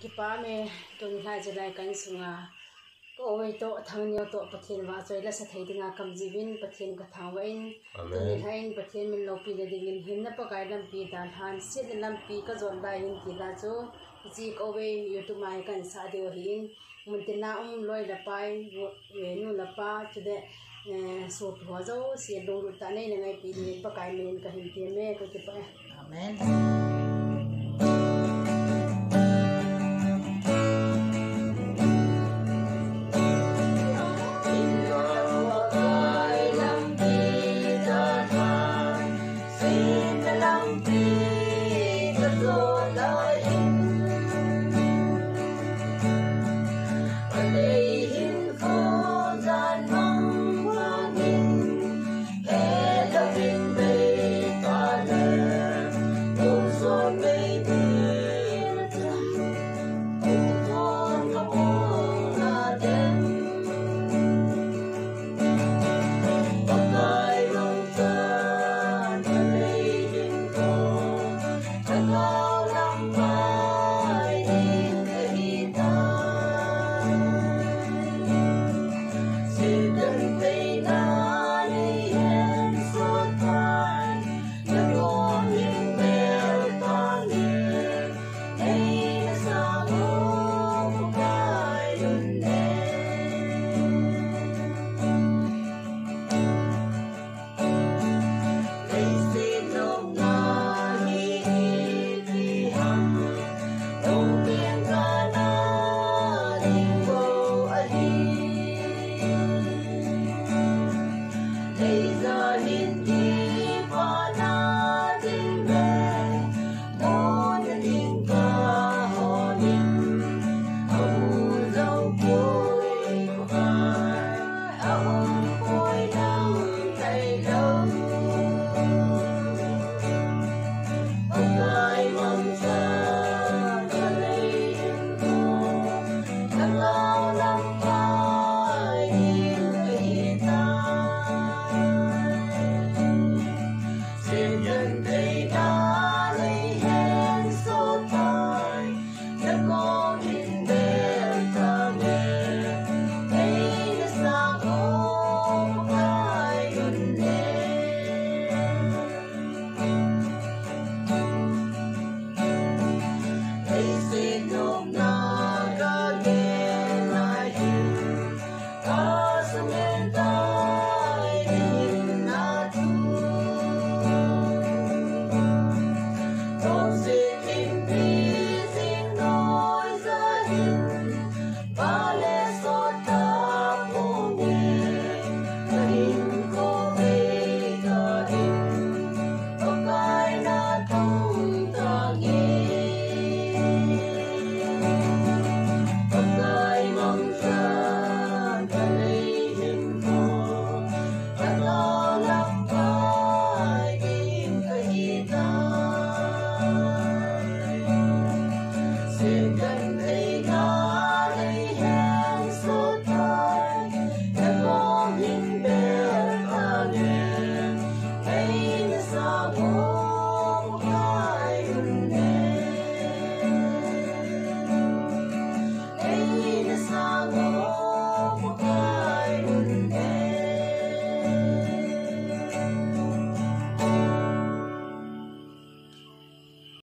ki pa me tun lai jalai kan sunga ko oi to thangniu to pathian wa choila sa thei dinga kam jibin pathian ka thawain tuni hain pathian min lopi le dingin hinna pa kai lam pi dan han sit lam pi ka zon bai hin ti la chu ji ko we youtube mai kan sa de hin muntina loi la pai we nu la pa chude so thwa zo si dong ta nei ngai pi ni pa kai men ka hin ti me ko ki pa amen